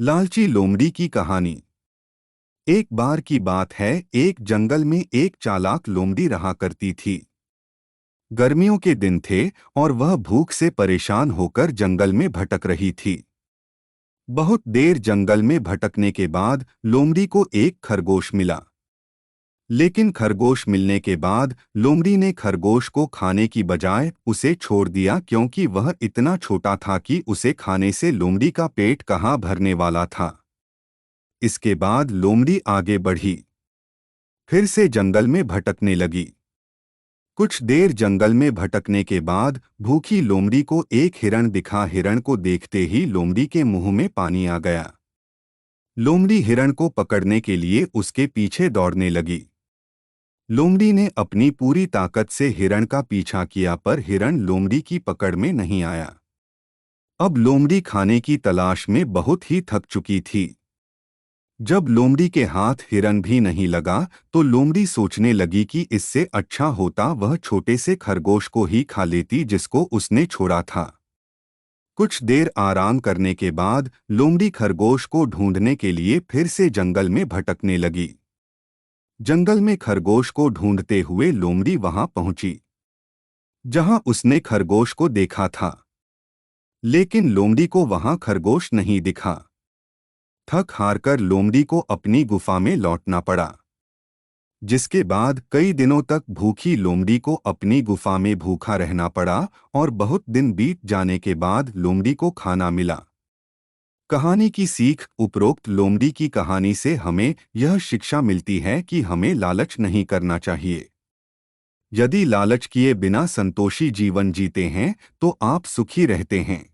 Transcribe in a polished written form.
लालची लोमड़ी की कहानी। एक बार की बात है, एक जंगल में एक चालाक लोमड़ी रहा करती थी। गर्मियों के दिन थे और वह भूख से परेशान होकर जंगल में भटक रही थी। बहुत देर जंगल में भटकने के बाद लोमड़ी को एक खरगोश मिला। लेकिन खरगोश मिलने के बाद लोमड़ी ने खरगोश को खाने की बजाय उसे छोड़ दिया, क्योंकि वह इतना छोटा था कि उसे खाने से लोमड़ी का पेट कहाँ भरने वाला था। इसके बाद लोमड़ी आगे बढ़ी, फिर से जंगल में भटकने लगी। कुछ देर जंगल में भटकने के बाद भूखी लोमड़ी को एक हिरण दिखा। हिरण को देखते ही लोमड़ी के मुंह में पानी आ गया। लोमड़ी हिरण को पकड़ने के लिए उसके पीछे दौड़ने लगी। लोमड़ी ने अपनी पूरी ताकत से हिरण का पीछा किया, पर हिरण लोमड़ी की पकड़ में नहीं आया। अब लोमड़ी खाने की तलाश में बहुत ही थक चुकी थी। जब लोमड़ी के हाथ हिरन भी नहीं लगा तो लोमड़ी सोचने लगी कि इससे अच्छा होता वह छोटे से खरगोश को ही खा लेती जिसको उसने छोड़ा था। कुछ देर आराम करने के बाद लोमड़ी खरगोश को ढूंढने के लिए फिर से जंगल में भटकने लगी। जंगल में खरगोश को ढूंढते हुए लोमड़ी वहां पहुंची जहां उसने खरगोश को देखा था। लेकिन लोमड़ी को वहां खरगोश नहीं दिखा। थक हारकर लोमड़ी को अपनी गुफा में लौटना पड़ा, जिसके बाद कई दिनों तक भूखी लोमड़ी को अपनी गुफा में भूखा रहना पड़ा और बहुत दिन बीत जाने के बाद लोमड़ी को खाना मिला। कहानी की सीख। उपरोक्त लोमड़ी की कहानी से हमें यह शिक्षा मिलती है कि हमें लालच नहीं करना चाहिए। यदि लालच किए बिना संतोषी जीवन जीते हैं तो आप सुखी रहते हैं।